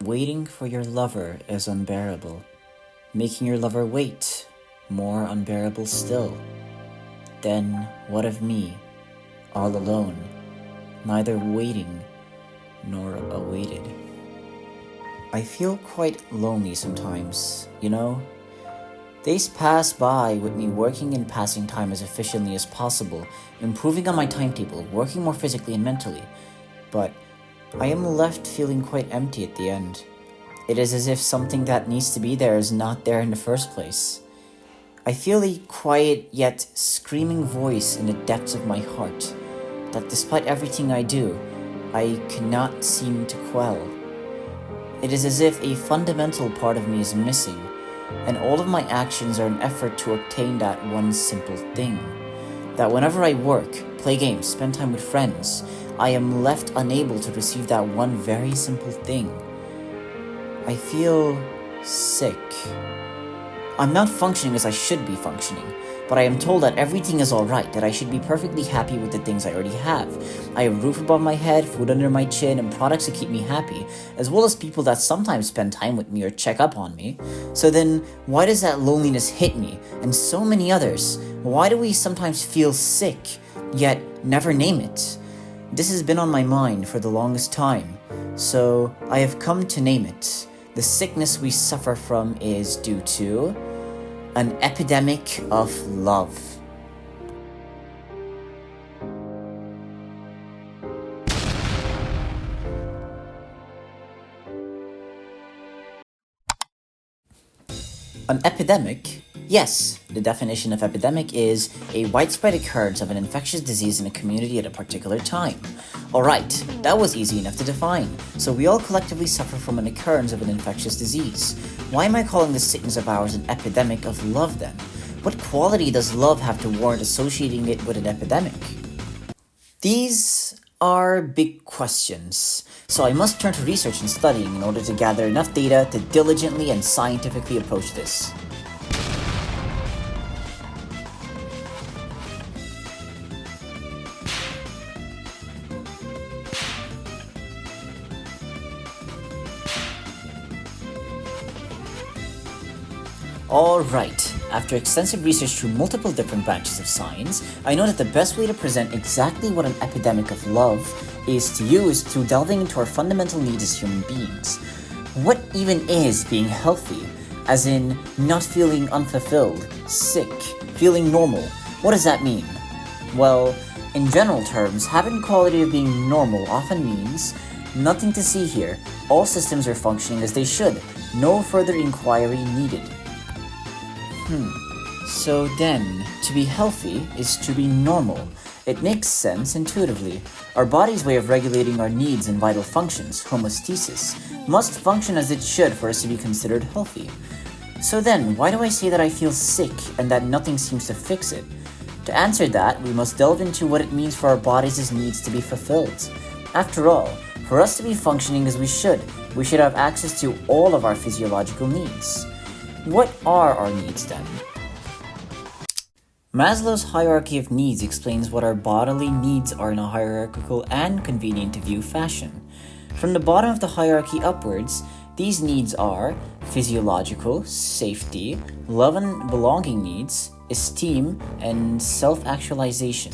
Waiting for your lover is unbearable. Making your lover wait, more unbearable still. Then what of me, all alone, neither waiting nor awaited? I feel quite lonely sometimes, you know? Days pass by with me working and passing time as efficiently as possible, improving on my timetable, working more physically and mentally. But I am left feeling quite empty at the end. It is as if something that needs to be there is not there in the first place. I feel a quiet yet screaming voice in the depths of my heart that despite everything I do, I cannot seem to quell. It is as if a fundamental part of me is missing, and all of my actions are an effort to obtain that one simple thing. That whenever I work, play games, spend time with friends, I am left unable to receive that one very simple thing. I feel sick. I'm not functioning as I should be functioning, but I am told that everything is alright, that I should be perfectly happy with the things I already have. I have a roof above my head, food under my chin, and products to keep me happy, as well as people that sometimes spend time with me or check up on me. So then, why does that loneliness hit me, and so many others? Why do we sometimes feel sick, yet never name it? This has been on my mind for the longest time, so I have come to name it. The sickness we suffer from is due to an epidemic of love. An epidemic? Yes, the definition of epidemic is a widespread occurrence of an infectious disease in a community at a particular time. Alright, that was easy enough to define. So we all collectively suffer from an occurrence of an infectious disease. Why am I calling this sickness of ours an epidemic of love then? What quality does love have to warrant associating it with an epidemic? These are big questions, so I must turn to research and studying in order to gather enough data to diligently and scientifically approach this. Alright, after extensive research through multiple different branches of science, I know that the best way to present exactly what an epidemic of love is to you is through delving into our fundamental needs as human beings. What even is being healthy? As in, not feeling unfulfilled, sick, feeling normal. What does that mean? Well, in general terms, having the quality of being normal often means nothing to see here. All systems are functioning as they should. No further inquiry needed. So then, to be healthy is to be normal. It makes sense intuitively. Our body's way of regulating our needs and vital functions, homeostasis, must function as it should for us to be considered healthy. So then, why do I say that I feel sick and that nothing seems to fix it? To answer that, we must delve into what it means for our bodies' needs to be fulfilled. After all, for us to be functioning as we should have access to all of our physiological needs. What are our needs then? Maslow's hierarchy of needs explains what our bodily needs are in a hierarchical and convenient to view fashion. From the bottom of the hierarchy upwards, these needs are physiological, safety, love and belonging needs, esteem, and self-actualization.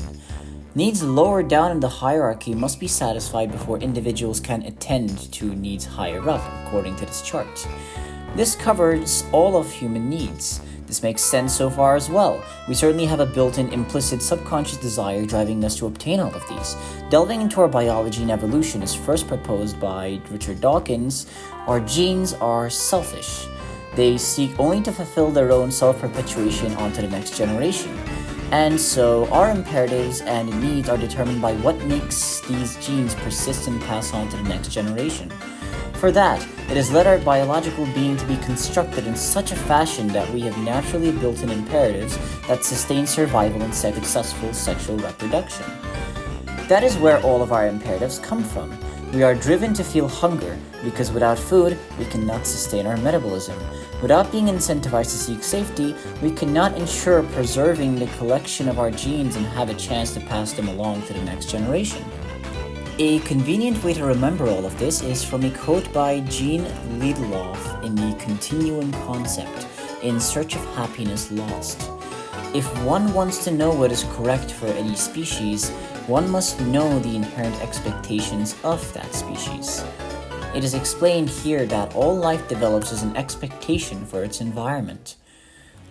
Needs lower down in the hierarchy must be satisfied before individuals can attend to needs higher up, according to this chart. This covers all of human needs. This makes sense so far as well. We certainly have a built-in implicit subconscious desire driving us to obtain all of these. Delving into our biology and evolution is first proposed by Richard Dawkins. Our genes are selfish. They seek only to fulfill their own self-perpetuation onto the next generation. And so our imperatives and needs are determined by what makes these genes persist and pass on to the next generation. For that, it has led our biological being to be constructed in such a fashion that we have naturally built-in imperatives that sustain survival and successful sexual reproduction. That is where all of our imperatives come from. We are driven to feel hunger, because without food, we cannot sustain our metabolism. Without being incentivized to seek safety, we cannot ensure preserving the collection of our genes and have a chance to pass them along to the next generation. A convenient way to remember all of this is from a quote by Jean Lidloff in the Continuum Concept, In Search of Happiness Lost. If one wants to know what is correct for any species, one must know the inherent expectations of that species. It is explained here that all life develops as an expectation for its environment.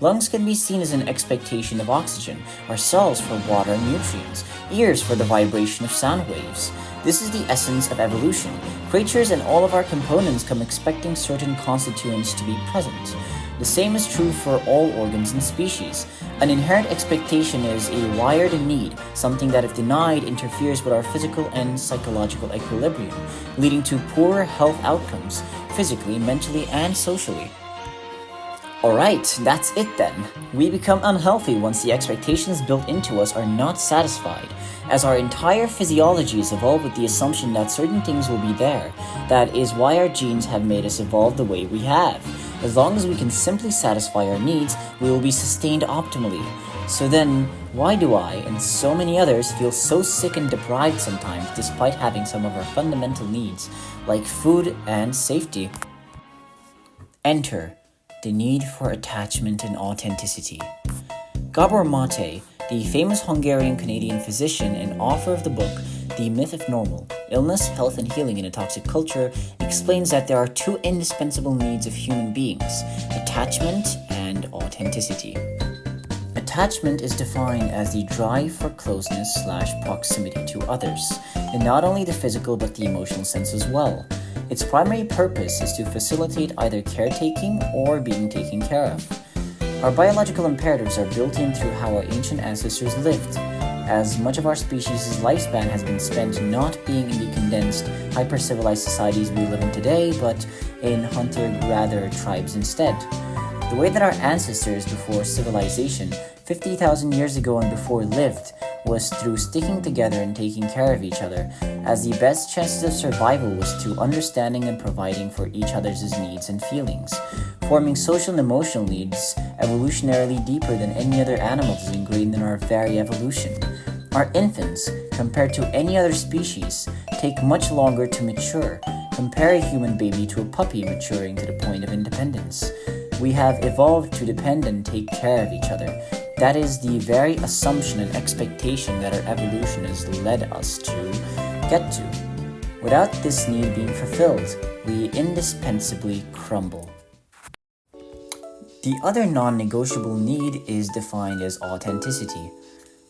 Lungs can be seen as an expectation of oxygen, our cells for water and nutrients, ears for the vibration of sound waves. This is the essence of evolution. Creatures and all of our components come expecting certain constituents to be present. The same is true for all organs and species. An inherent expectation is a wired need, something that if denied interferes with our physical and psychological equilibrium, leading to poorer health outcomes, physically, mentally, and socially. Alright, that's it then. We become unhealthy once the expectations built into us are not satisfied, as our entire physiology is evolved with the assumption that certain things will be there. That is why our genes have made us evolve the way we have. As long as we can simply satisfy our needs, we will be sustained optimally. So then, why do I, and so many others, feel so sick and deprived sometimes despite having some of our fundamental needs, like food and safety? Enter the need for attachment and authenticity. Gabor Mate, the famous Hungarian-Canadian physician and author of the book The Myth of Normal, Illness, Health, and Healing in a Toxic Culture, explains that there are two indispensable needs of human beings: attachment and authenticity. Attachment is defined as the drive for closeness/proximity to others, in not only the physical but the emotional sense as well. Its primary purpose is to facilitate either caretaking or being taken care of. Our biological imperatives are built in through how our ancient ancestors lived, as much of our species' lifespan has been spent not being in the condensed, hyper-civilized societies we live in today, but in hunter-gatherer tribes instead. The way that our ancestors before civilization, 50,000 years ago and before lived, was through sticking together and taking care of each other, as the best chances of survival was through understanding and providing for each other's needs and feelings. Forming social and emotional needs evolutionarily deeper than any other animal is ingrained in our very evolution. Our infants, compared to any other species, take much longer to mature. Compare a human baby to a puppy maturing to the point of independence. We have evolved to depend and take care of each other. That is the very assumption and expectation that our evolution has led us to get to. Without this need being fulfilled, we indispensably crumble. The other non-negotiable need is defined as authenticity.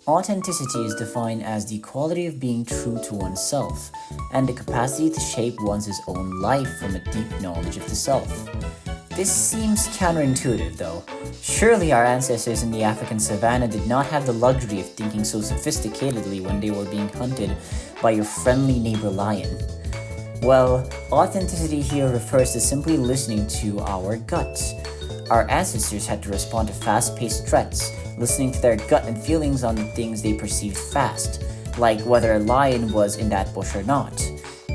Authenticity is defined as the quality of being true to oneself and the capacity to shape one's own life from a deep knowledge of the self. This seems counterintuitive though. Surely our ancestors in the African savannah did not have the luxury of thinking so sophisticatedly when they were being hunted by your friendly neighbor lion. Well, authenticity here refers to simply listening to our gut. Our ancestors had to respond to fast-paced threats, listening to their gut and feelings on the things they perceived fast, like whether a lion was in that bush or not.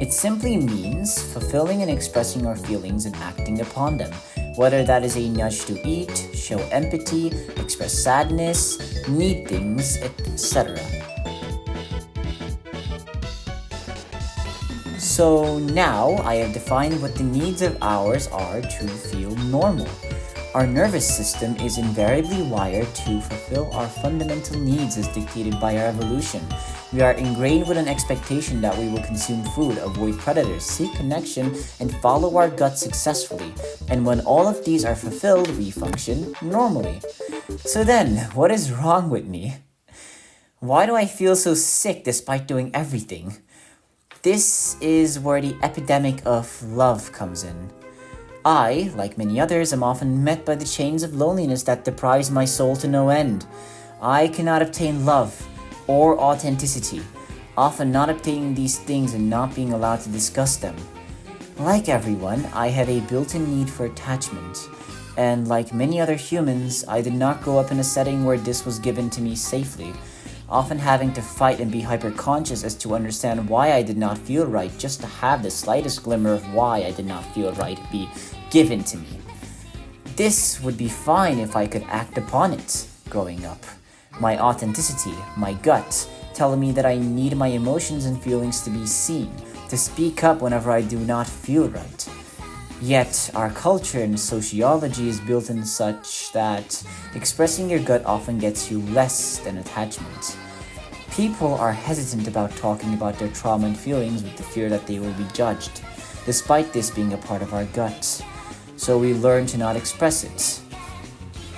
It simply means fulfilling and expressing our feelings and acting upon them, whether that is a nudge to eat, show empathy, express sadness, need things, etc. So now I have defined what the needs of ours are to feel normal. Our nervous system is invariably wired to fulfill our fundamental needs as dictated by our evolution. We are ingrained with an expectation that we will consume food, avoid predators, seek connection, and follow our gut successfully. And when all of these are fulfilled, we function normally. So then, what is wrong with me? Why do I feel so sick despite doing everything? This is where the epidemic of love comes in. I, like many others, am often met by the chains of loneliness that deprives my soul to no end. I cannot obtain love or authenticity, often not obtaining these things and not being allowed to discuss them. Like everyone, I have a built-in need for attachment, and like many other humans, I did not grow up in a setting where this was given to me safely, often having to fight and be hyper-conscious as to understand why I did not feel right just to have the slightest glimmer of why I did not feel right be given to me. This would be fine if I could act upon it growing up. My authenticity, my gut, telling me that I need my emotions and feelings to be seen, to speak up whenever I do not feel right. Yet, our culture and sociology is built in such that expressing your gut often gets you less than attachment. People are hesitant about talking about their trauma and feelings with the fear that they will be judged, despite this being a part of our gut. So we learn to not express it.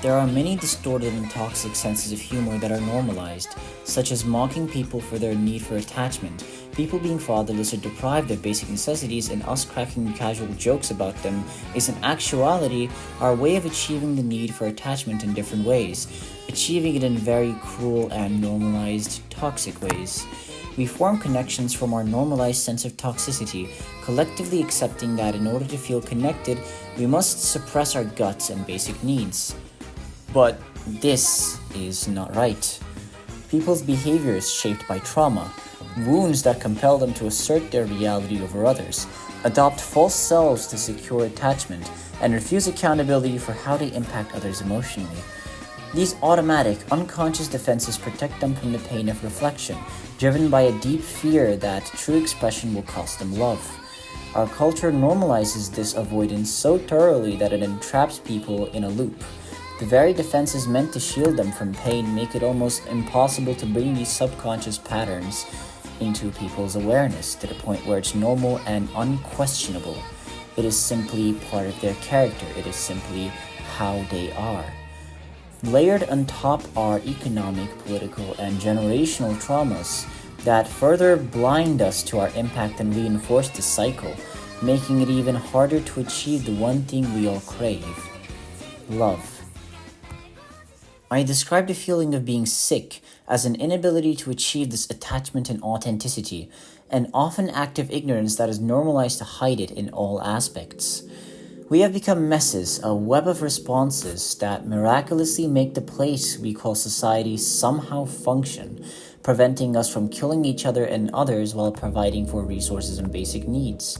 There are many distorted and toxic senses of humor that are normalized, such as mocking people for their need for attachment, people being fatherless or deprived of basic necessities, and us cracking casual jokes about them is in actuality our way of achieving the need for attachment in different ways, achieving it in very cruel and normalized toxic ways. We form connections from our normalized sense of toxicity, collectively accepting that in order to feel connected, we must suppress our guts and basic needs. But this is not right. People's behavior is shaped by trauma, wounds that compel them to assert their reality over others, adopt false selves to secure attachment, and refuse accountability for how they impact others emotionally. These automatic, unconscious defenses protect them from the pain of reflection, driven by a deep fear that true expression will cost them love. Our culture normalizes this avoidance so thoroughly that it entraps people in a loop. The very defenses meant to shield them from pain make it almost impossible to bring these subconscious patterns into people's awareness to the point where it's normal and unquestionable. It is simply part of their character. It is simply how they are. Layered on top are economic, political, and generational traumas that further blind us to our impact and reinforce the cycle, making it even harder to achieve the one thing we all crave: love. I describe the feeling of being sick as an inability to achieve this attachment and authenticity, and often active ignorance that is normalized to hide it in all aspects. We have become messes, a web of responses that miraculously make the place we call society somehow function, preventing us from killing each other and others while providing for resources and basic needs.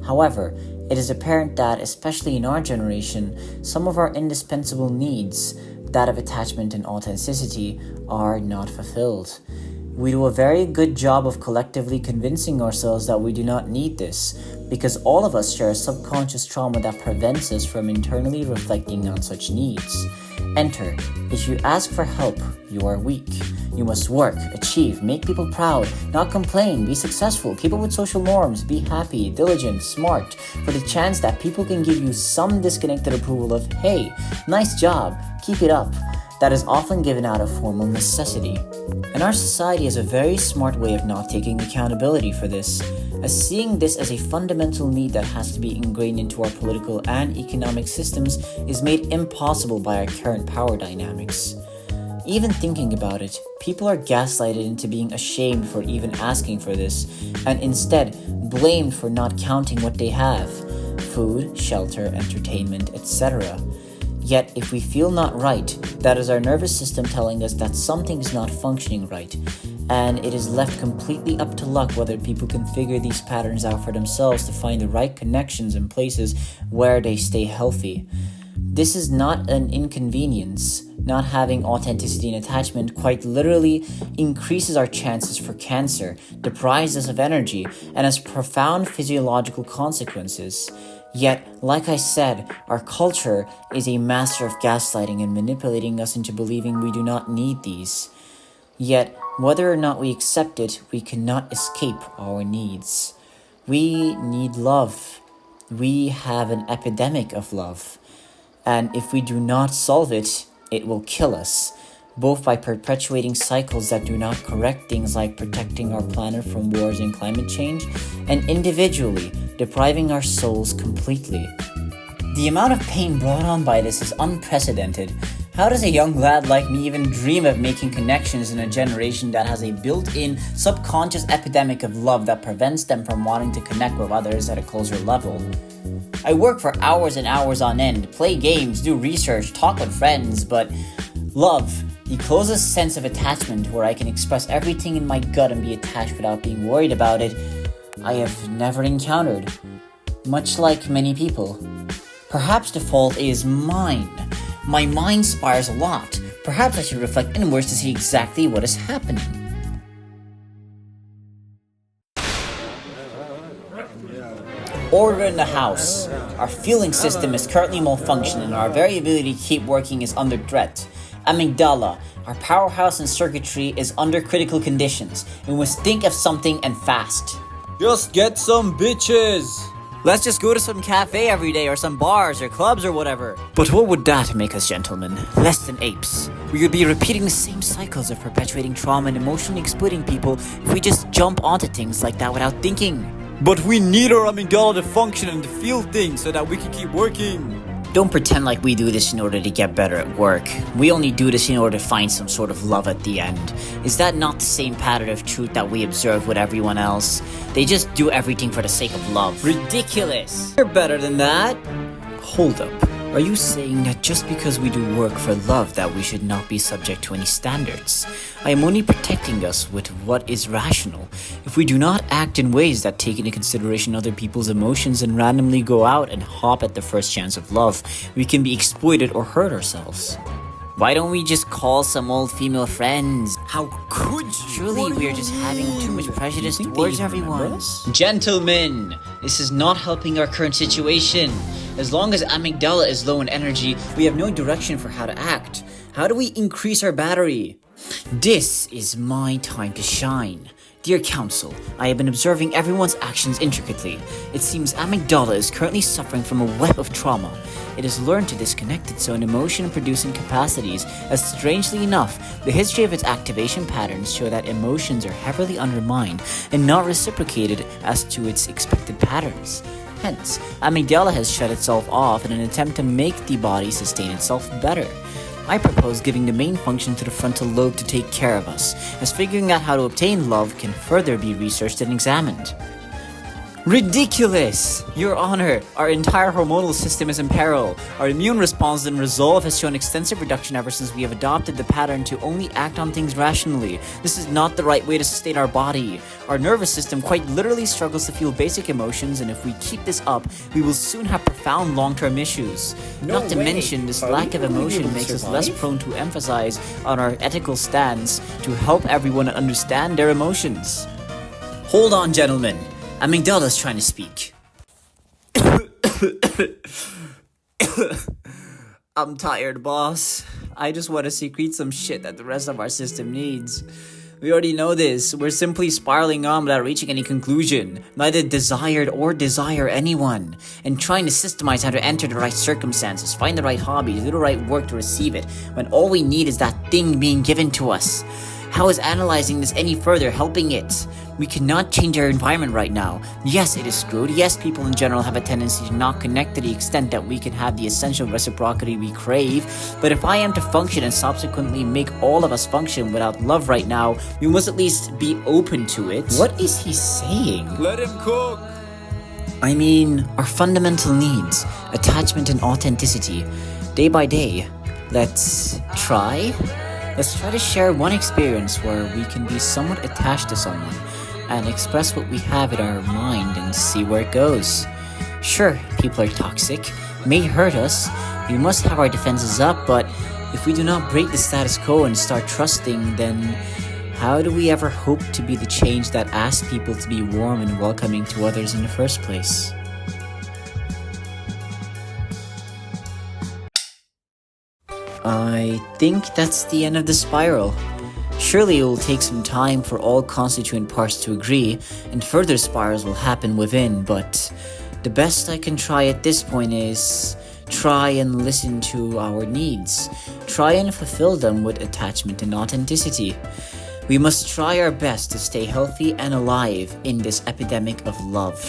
However, it is apparent that, especially in our generation, some of our indispensable needs, that of attachment and authenticity, are not fulfilled. We do a very good job of collectively convincing ourselves that we do not need this, because all of us share a subconscious trauma that prevents us from internally reflecting on such needs. Enter: if you ask for help, you are weak. You must work, achieve, make people proud, not complain, be successful, keep up with social norms, be happy, diligent, smart, for the chance that people can give you some disconnected approval of, hey, nice job, keep it up, that is often given out of formal necessity. And our society has a very smart way of not taking accountability for this, as seeing this as a fundamental need that has to be ingrained into our political and economic systems is made impossible by our current power dynamics. Even thinking about it, people are gaslighted into being ashamed for even asking for this, and instead blamed for not counting what they have: food, shelter, entertainment, etc. Yet, if we feel not right, that is our nervous system telling us that something is not functioning right, and it is left completely up to luck whether people can figure these patterns out for themselves to find the right connections and places where they stay healthy. This is not an inconvenience. Not having authenticity and attachment quite literally increases our chances for cancer, deprives us of energy, and has profound physiological consequences. Yet, like I said, our culture is a master of gaslighting and manipulating us into believing we do not need these. Yet, whether or not we accept it, we cannot escape our needs. We need love. We have an epidemic of love. And if we do not solve it, it will kill us, both by perpetuating cycles that do not correct things like protecting our planet from wars and climate change, and individually depriving our souls completely. The amount of pain brought on by this is unprecedented. How does a young lad like me even dream of making connections in a generation that has a built-in subconscious epidemic of love that prevents them from wanting to connect with others at a closer level? I work for hours and hours on end, play games, do research, talk with friends, but love, the closest sense of attachment where I can express everything in my gut and be attached without being worried about it, I have never encountered. Much like many people. Perhaps the fault is mine. My mind spirals a lot. Perhaps I should reflect inwards to see exactly what is happening. order in the house. Our fueling system is currently malfunctioning and our very ability to keep working is under threat. Amygdala, our powerhouse and circuitry is under critical conditions. We must think of something and fast. Just get some bitches! Let's just go to some cafe every day or some bars or clubs or whatever. But what would that make us, gentlemen? Less than apes. We would be repeating the same cycles of perpetuating trauma and emotionally exploiting people if we just jump onto things like that without thinking. But we need our amygdala to function and to feel things so that we can keep working. Don't pretend like we do this in order to get better at work. We only do this in order to find some sort of love at the end. Is that not the same pattern of truth that we observe with everyone else? They just do everything for the sake of love. Ridiculous! You're better than that. Hold up. Are you saying that just because we do work for love that we should not be subject to any standards? I am only protecting us with what is rational. If we do not act in ways that take into consideration other people's emotions and randomly go out and hop at the first chance of love, we can be exploited or hurt ourselves. Why don't we just call some old female friends? How could you? Surely we are just having too much prejudice towards everyone. Gentlemen, this is not helping our current situation. As long as amygdala is low in energy, we have no direction for how to act. How do we increase our battery? This is my time to shine. Dear Council, I have been observing everyone's actions intricately. It seems amygdala is currently suffering from a web of trauma. It has learned to disconnect its own emotion-producing capacities, as strangely enough, the history of its activation patterns show that emotions are heavily undermined and not reciprocated as to its expected patterns. Hence, amygdala has shut itself off in an attempt to make the body sustain itself better. I propose giving the main function to the frontal lobe to take care of us, as figuring out how to obtain love can further be researched and examined. Ridiculous! Your Honor, our entire hormonal system is in peril. Our immune response and resolve has shown extensive reduction ever since we have adopted the pattern to only act on things rationally. This is not the right way to sustain our body. Our nervous system quite literally struggles to feel basic emotions, and if we keep this up, we will soon have profound long-term issues. Not to mention, this lack of emotion makes us less prone to emphasize on our ethical stance to help everyone understand their emotions. Hold on, gentlemen. Amygdala's trying to speak. I'm tired, boss. I just want to secrete some shit that the rest of our system needs. We already know this. We're simply spiraling on without reaching any conclusion. Neither desired or desire anyone. And trying to systemize how to enter the right circumstances, find the right hobby, do the right work to receive it, when all we need is that thing being given to us. How is analyzing this any further helping it? We cannot change our environment right now. Yes, it is screwed. Yes, people in general have a tendency to not connect to the extent that we can have the essential reciprocity we crave. But if I am to function and subsequently make all of us function without love right now, we must at least be open to it. What is he saying? Let him cook! I mean, our fundamental needs, attachment and authenticity, day by day. Let's try to share one experience where we can be somewhat attached to someone and express what we have in our mind and see where it goes. Sure, people are toxic, may hurt us, we must have our defenses up, but if we do not break the status quo and start trusting, then how do we ever hope to be the change that asks people to be warm and welcoming to others in the first place? I think that's the end of the spiral. Surely it will take some time for all constituent parts to agree, and further spirals will happen within, but the best I can try at this point is try and listen to our needs. Try and fulfill them with attachment and authenticity. We must try our best to stay healthy and alive in this epidemic of love.